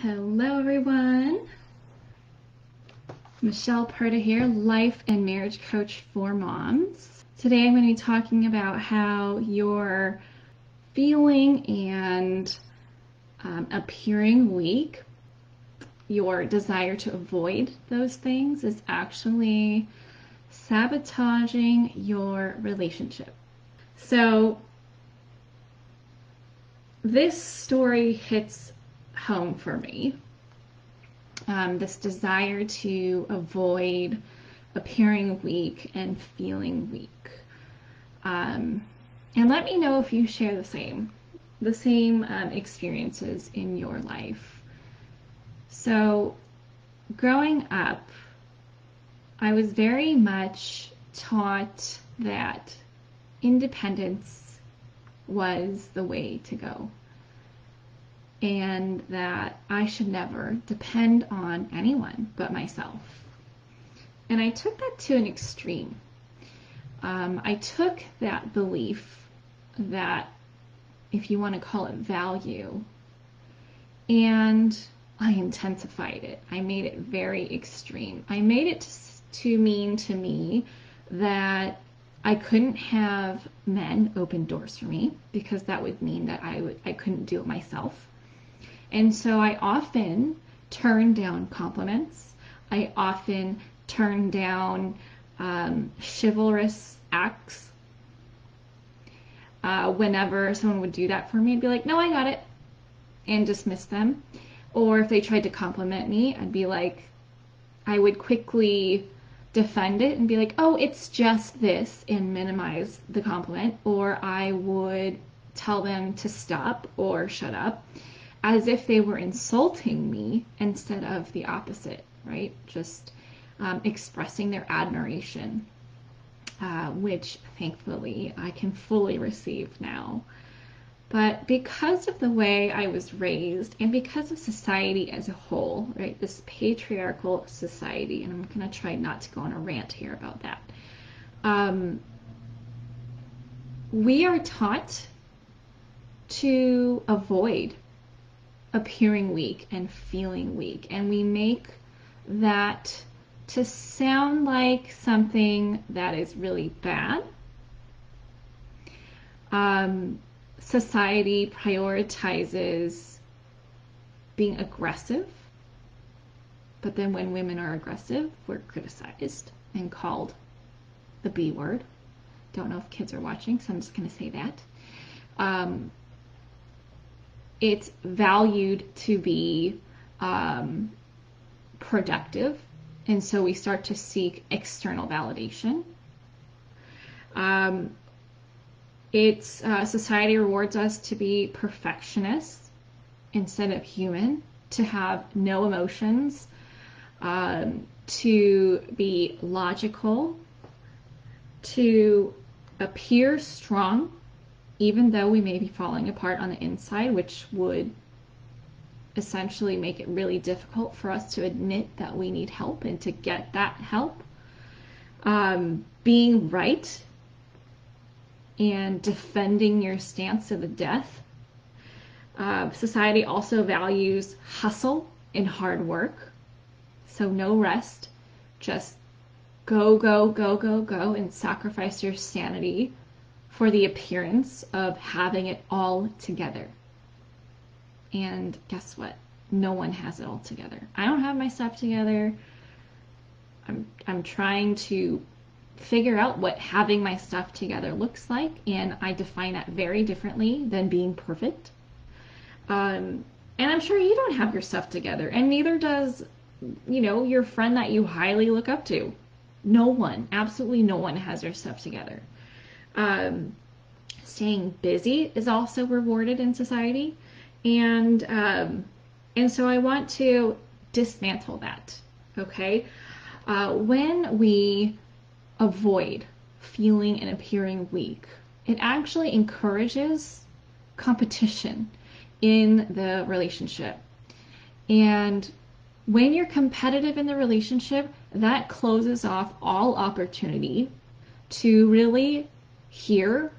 Hello everyone, Michelle Perta here, life and marriage coach for moms. Today I'm going to be talking about how your feeling and appearing weak, your desire to avoid those things, is actually sabotaging your relationship. So this story hits home for me. This desire to avoid appearing weak and feeling weak. And let me know if you share the same experiences in your life. So growing up, I was very much taught that independence was the way to go, and that I should never depend on anyone but myself. And I took that to an extreme. I took that belief, that if you want to call it value, and I intensified it. I made it very extreme. I made it to mean to me that I couldn't have men open doors for me, because that would mean that I couldn't do it myself. And so I often turned down compliments. I often turned down chivalrous acts. Whenever someone would do that for me, I'd be like, no, I got it, and dismiss them. Or if they tried to compliment me, I would quickly defend it and be like, oh, it's just this, and minimize the compliment. Or I would tell them to stop or shut up, as if they were insulting me instead of the opposite, right? Just expressing their admiration, which thankfully I can fully receive now. But because of the way I was raised, and because of society as a whole, right, this patriarchal society, and I'm going to try not to go on a rant here about that, we are taught to avoid appearing weak and feeling weak, and we make that to sound like something that is really bad. Society prioritizes being aggressive, but then when women are aggressive, we're criticized and called the B word. Don't know if kids are watching, so I'm just going to say that. It's valued to be productive, and so we start to seek external validation. Society rewards us to be perfectionists instead of human, to have no emotions, to be logical, to appear strong, even though we may be falling apart on the inside, which would essentially make it really difficult for us to admit that we need help and to get that help. Being right and defending your stance to the death. Society also values hustle and hard work, so no rest, just go, go, go, go, go, and sacrifice your sanity for the appearance of having it all together. And guess what? No one has it all together. I don't have my stuff together. I'm trying to figure out what having my stuff together looks like, and I define that very differently than being perfect. And I'm sure you don't have your stuff together, and neither does, your friend that you highly look up to. No one, absolutely no one has their stuff together. Staying busy is also rewarded in society, and so I want to dismantle that. Okay, when we avoid feeling and appearing weak, it actually encourages competition in the relationship. And when you're competitive in the relationship, that closes off all opportunity to really hear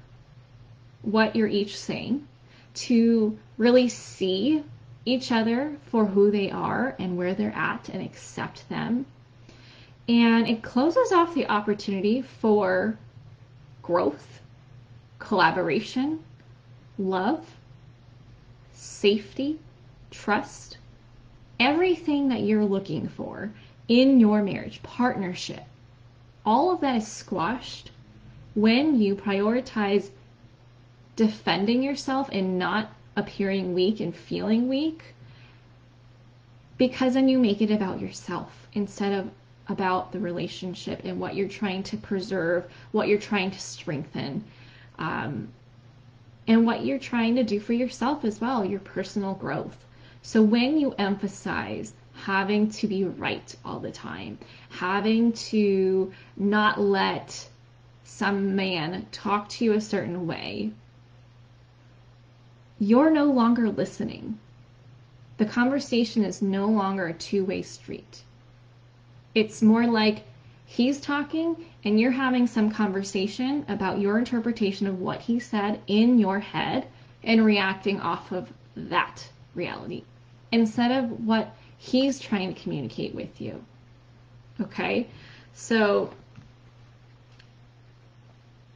what you're each saying, to really see each other for who they are and where they're at and accept them. And it closes off the opportunity for growth, collaboration, love, safety, trust, everything that you're looking for in your marriage, partnership. All of that is squashed when you prioritize defending yourself and not appearing weak and feeling weak, because then you make it about yourself instead of about the relationship and what you're trying to preserve, what you're trying to strengthen, and what you're trying to do for yourself as well, your personal growth. So when you emphasize having to be right all the time, having to not let some man talk to you a certain way, you're no longer listening. The conversation is no longer a two-way street. It's more like he's talking and you're having some conversation about your interpretation of what he said in your head and reacting off of that reality instead of what he's trying to communicate with you. Okay? So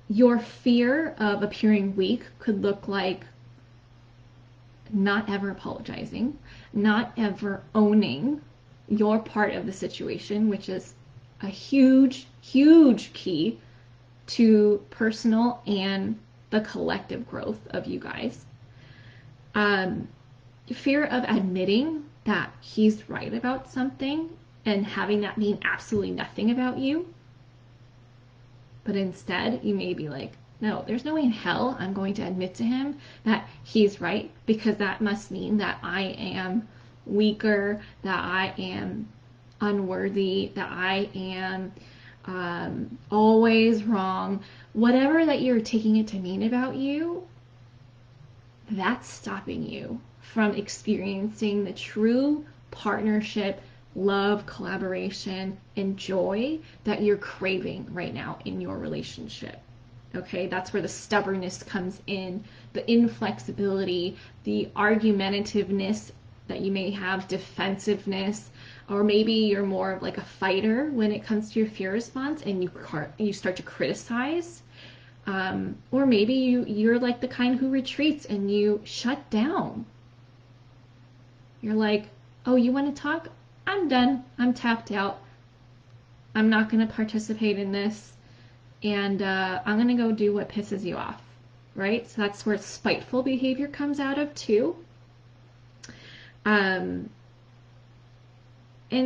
your fear of appearing weak could look like not ever apologizing, not ever owning your part of the situation, which is a huge, huge key to personal and the collective growth of you guys. Fear of admitting that he's right about something and having that mean absolutely nothing about you. But instead, you may be like, no, there's no way in hell I'm going to admit to him that he's right, because that must mean that I am weaker, that I am unworthy, that I am always wrong. Whatever that you're taking it to mean about you, that's stopping you from experiencing the true partnership, love, collaboration, and joy that you're craving right now in your relationship. Okay, that's where the stubbornness comes in, the inflexibility, the argumentativeness that you may have, defensive-ness, or maybe you're more of like a fighter when it comes to your fear response and you start to criticize. Or maybe you're like the kind who retreats and you shut down. You're like, oh, you want to talk? I'm done. I'm tapped out. I'm not going to participate in this. And I'm going to go do what pisses you off, right? So that's where spiteful behavior comes out of too. And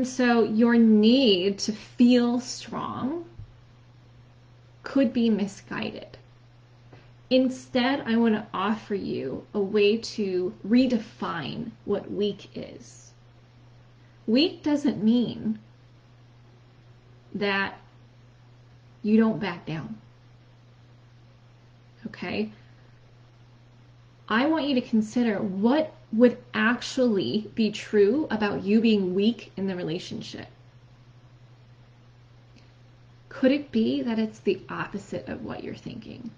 so your need to feel strong could be misguided. Instead, I want to offer you a way to redefine what weak is. Weak doesn't mean that you don't back down. Okay? I want you to consider what would actually be true about you being weak in the relationship. Could it be that it's the opposite of what you're thinking?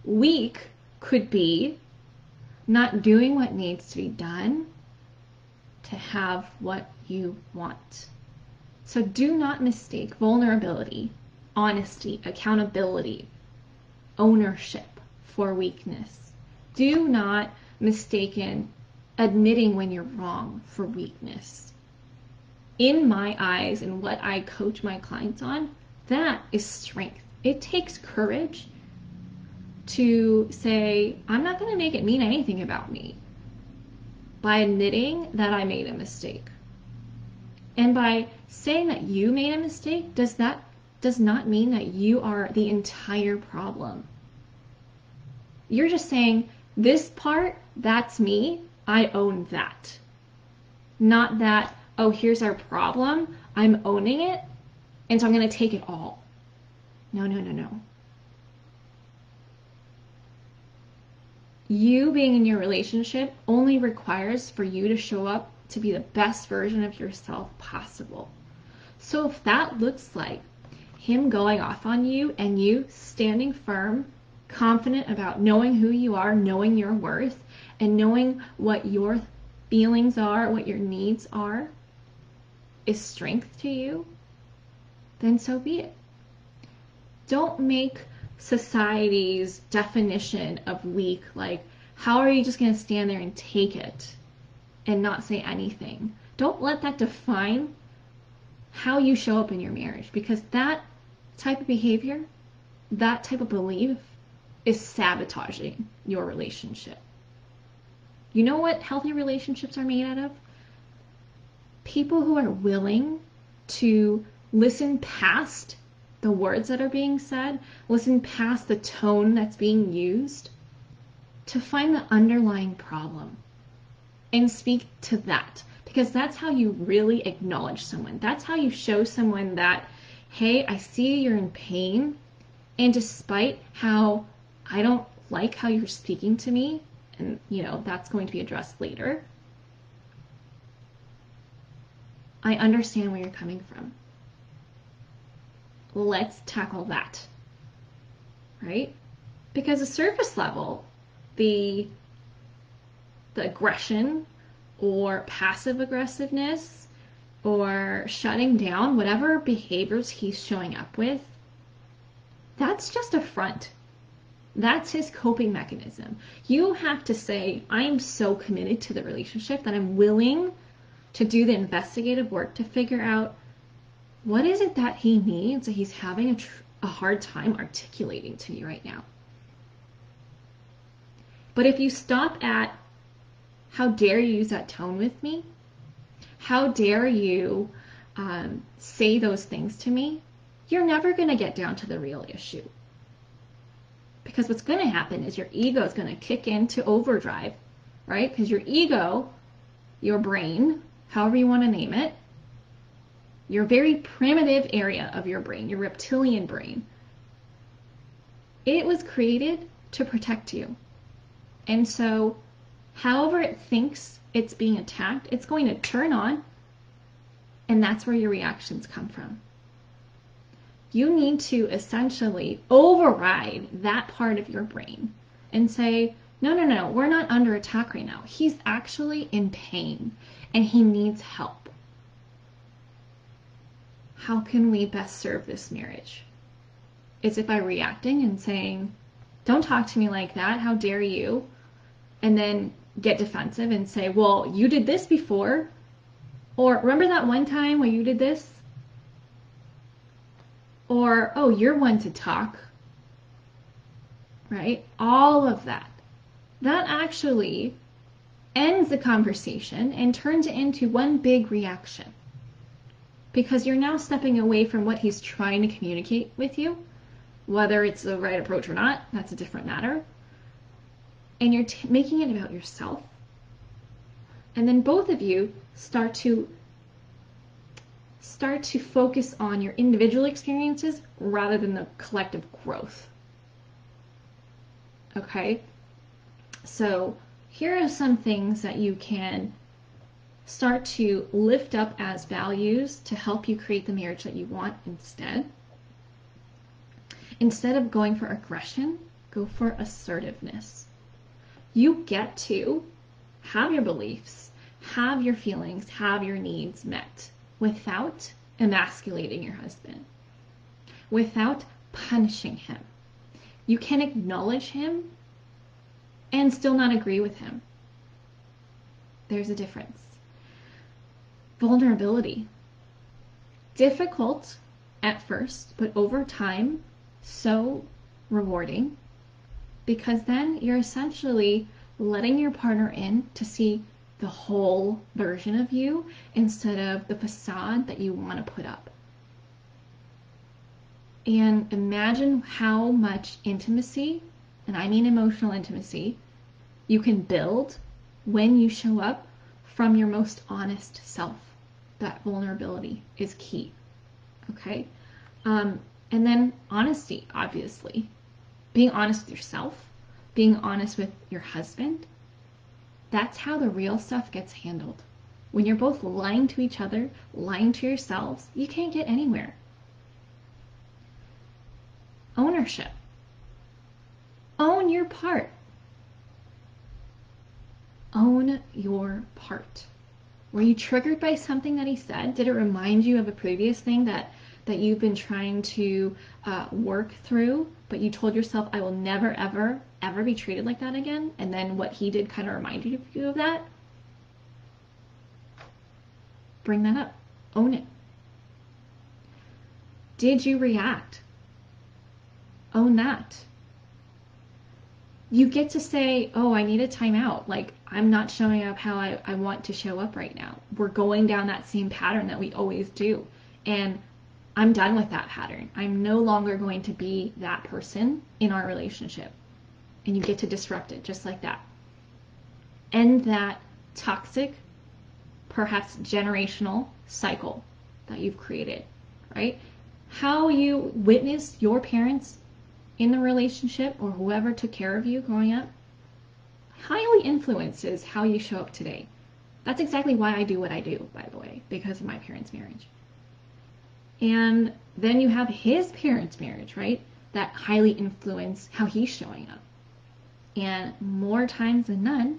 Weak could be not doing what needs to be done to have what you want. So do not mistake vulnerability, honesty, accountability, ownership for weakness. Do not mistake admitting when you're wrong for weakness. In my eyes and what I coach my clients on, that is strength. It takes courage to say, I'm not going to make it mean anything about me by admitting that I made a mistake. And by saying that you made a mistake does not mean that you are the entire problem. You're just saying, this part, that's me, I own that. Not that, oh, here's our problem, I'm owning it, and so I'm going to take it all. No. You being in your relationship only requires for you to show up to be the best version of yourself possible. So if that looks like him going off on you and you standing firm, confident about knowing who you are, knowing your worth, and knowing what you're feelings are, what your needs are, is strength to you, then so be it. Don't make society's definition of weak like, how are you just going to stand there and take it and not say anything? Don't let that define how you show up in your marriage, because that type of behavior, that type of belief is sabotaging your relationship. You know what healthy relationships are made out of? People who are willing to listen past the words that are being said, listen past the tone that's being used to find the underlying problem and speak to that. Because that's how you really acknowledge someone. That's how you show someone that, hey, I see you're in pain, and despite how I don't like how you're speaking to me, and that's going to be addressed later, I understand where you're coming from. Let's tackle that, right? Because the surface level, the aggression or passive aggressiveness or shutting down, whatever behaviors he's showing up with, that's just a front. That's his coping mechanism. You have to say, I'm so committed to the relationship that I'm willing to do the investigative work to figure out what is it that he needs that he's having a hard time articulating to me right now. But if you stop at, how dare you use that tone with me? How dare you say those things to me? You're never going to get down to the real issue. Because what's going to happen is your ego is going to kick into overdrive, right? Because your ego, your brain, however you want to name it, your very primitive area of your brain, your reptilian brain, it was created to protect you. And so, however it thinks it's being attacked, it's going to turn on, and that's where your reactions come from. You need to essentially override that part of your brain and say, no, we're not under attack right now. He's actually in pain and he needs help. How can we best serve this marriage? Is it by reacting and saying, don't talk to me like that, how dare you? And then get defensive and say, well, you did this before. Or remember that one time where you did this? Or, oh, you're one to talk. Right? All of that. That actually ends the conversation and turns it into one big reaction. Because you're now stepping away from what he's trying to communicate with you. Whether it's the right approach or not, that's a different matter. And you're making it about yourself. And then both of you start to focus on your individual experiences rather than the collective growth. Okay? So here are some things that you can start to lift up as values to help you create the marriage that you want instead. Instead of going for aggression, go for assertiveness. You get to have your beliefs, have your feelings, have your needs met without emasculating your husband, without punishing him. You can acknowledge him and still not agree with him. There's a difference. Vulnerability. Difficult at first, but over time, so rewarding, because then you're essentially letting your partner in to see the whole version of you instead of the facade that you want to put up. And imagine how much intimacy, and I mean emotional intimacy, you can build when you show up from your most honest self. That vulnerability is key. Okay? And then honesty, obviously. Being honest with yourself, being honest with your husband. That's how the real stuff gets handled. When you're both lying to each other, lying to yourselves, you can't get anywhere. Ownership. Own your part. Own your part. Were you triggered by something that he said? Did it remind you of a previous thing that you've been trying to work through, but you told yourself, I will never, ever, ever be treated like that again? And then what he did kind of reminded you of that? Bring that up. Own it. Did you react? Own that. You get to say, oh, I need a timeout. Like, I'm not showing up how I want to show up right now. We're going down that same pattern that we always do. And I'm done with that pattern. I'm no longer going to be that person in our relationship. And you get to disrupt it just like that. End that toxic, perhaps generational cycle that you've created, right? How you witnessed your parents in the relationship or whoever took care of you growing up highly influences how you show up today. That's exactly why I do what I do, by the way, because of my parents' marriage. And then you have his parents' marriage, right? That highly influence how he's showing up. And more times than none,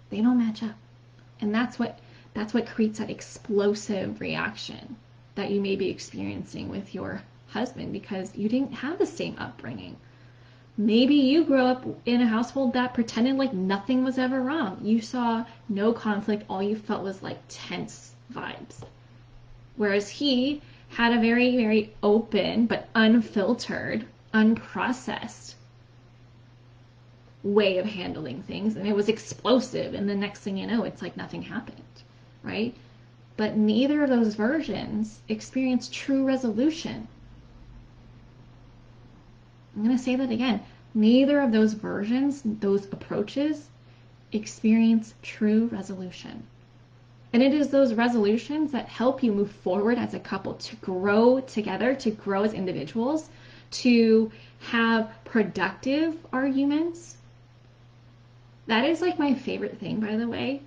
they don't match up. And that's what creates that explosive reaction that you may be experiencing with your husband because you didn't have the same upbringing. Maybe you grew up in a household that pretended like nothing was ever wrong. You saw no conflict. All you felt was like tense vibes. Whereas he had a very, very open but unfiltered, unprocessed way of handling things. And it was explosive. And the next thing you know, it's like nothing happened, right? But neither of those versions experienced true resolution. I'm going to say that again. Neither of those versions, those approaches, experience true resolution. And it is those resolutions that help you move forward as a couple, to grow together, to grow as individuals, to have productive arguments. That is like my favorite thing, by the way.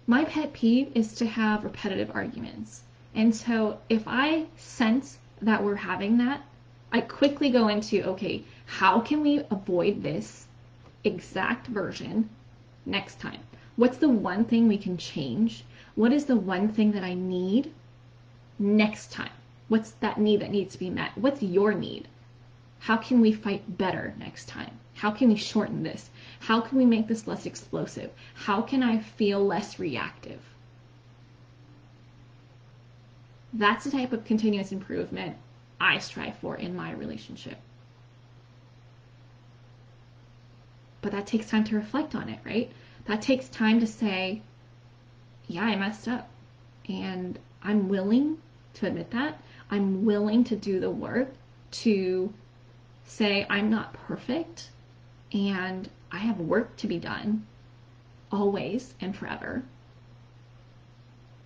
My pet peeve is to have repetitive arguments. And so if I sense that we're having that, I quickly go into, okay, how can we avoid this exact version next time? What's the one thing we can change? What is the one thing that I need next time? What's that need that needs to be met? What's your need? How can we fight better next time? How can we shorten this? How can we make this less explosive? How can I feel less reactive? That's the type of continuous improvement I strive for in my relationship. But that takes time to reflect on it, right? That takes time to say, yeah, I messed up. And I'm willing to admit that. I'm willing to do the work to say I'm not perfect and I have work to be done always and forever,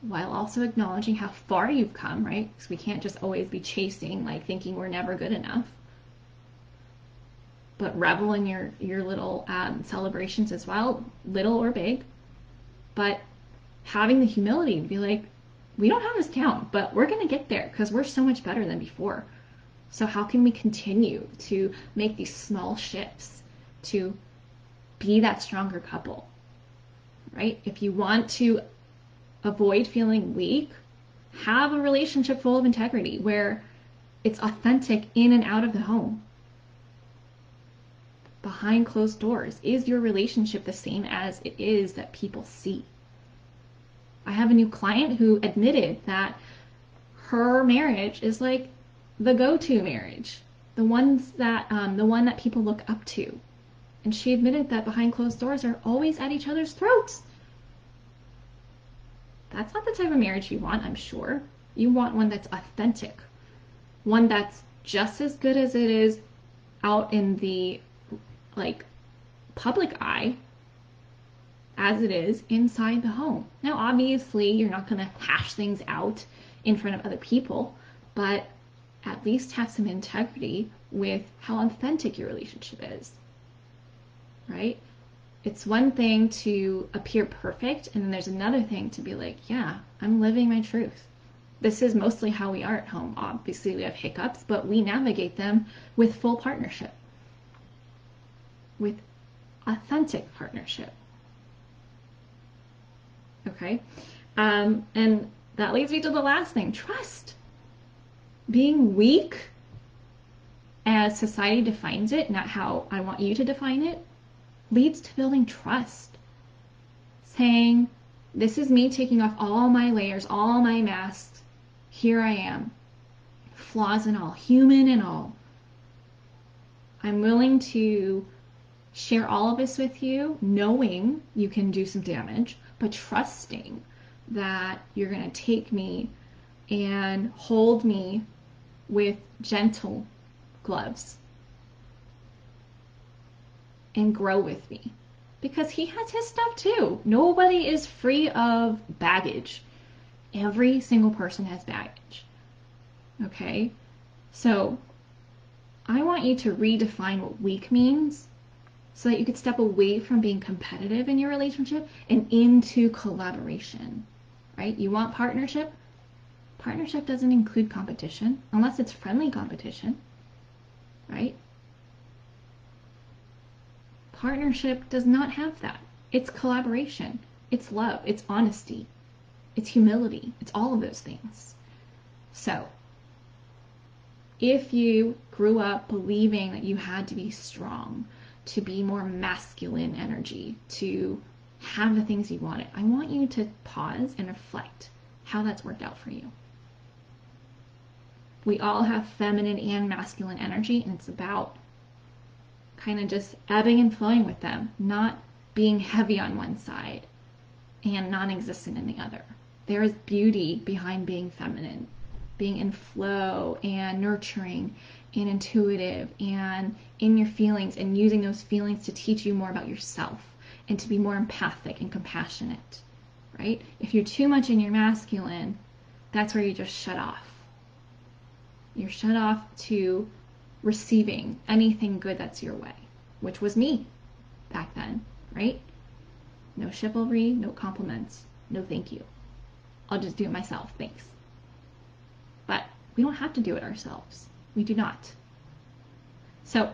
while also acknowledging how far you've come, right? Because we can't just always be chasing, like thinking we're never good enough. But revel in your little celebrations as well, little or big. But having the humility to be like, we don't have this down, but we're going to get there because we're so much better than before. So how can we continue to make these small shifts to be that stronger couple, right? If you want to avoid feeling weak, have a relationship full of integrity where it's authentic in and out of the home. Behind closed doors, is your relationship the same as it is that people see? I have a new client who admitted that her marriage is like the go-to marriage, the one that people look up to. And she admitted that behind closed doors are always at each other's throats. That's not the type of marriage you want, I'm sure. You want one that's authentic, one that's just as good as it is out in the public eye as it is inside the home. Now, obviously, you're not going to hash things out in front of other people, but at least have some integrity with how authentic your relationship is, right? It's one thing to appear perfect, and then there's another thing to be like, yeah, I'm living my truth. This is mostly how we are at home. Obviously, we have hiccups, but we navigate them with full partnership, with authentic partnership. Okay? And that leads me to the last thing, trust. Being weak, as society defines it, not how I want you to define it, leads to building trust. Saying, this is me taking off all my layers, all my masks. Here I am. Flaws and all, human and all. I'm willing to share all of this with you, knowing you can do some damage, but trusting that you're going to take me and hold me with gentle gloves and grow with me. Because he has his stuff too. Nobody is free of baggage. Every single person has baggage. Okay? So I want you to redefine what weak means so that you could step away from being competitive in your relationship and into collaboration. Right? You want partnership? Partnership doesn't include competition unless it's friendly competition. Right? Partnership does not have that. It's collaboration. It's love. It's honesty. It's humility. It's all of those things. So, if you grew up believing that you had to be strong, to be more masculine energy, to have the things you wanted, I want you to pause and reflect how that's worked out for you. We all have feminine and masculine energy, and it's about kind of just ebbing and flowing with them, not being heavy on one side and non-existent in the other. There is beauty behind being feminine, being in flow and nurturing and intuitive and in your feelings, and using those feelings to teach you more about yourself and to be more empathic and compassionate, right? If you're too much in your masculine, that's where you just shut off. You're shut off to receiving anything good that's your way, which was me back then, right? No chivalry, no compliments, no thank you. I'll just do it myself, thanks. But we don't have to do it ourselves. We do not. So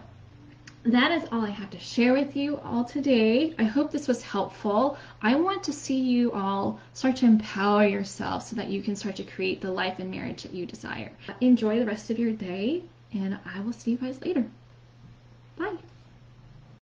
that is all I have to share with you all today. I hope this was helpful. I want to see you all start to empower yourself so that you can start to create the life and marriage that you desire. Enjoy the rest of your day, and I will see you guys later. Bye.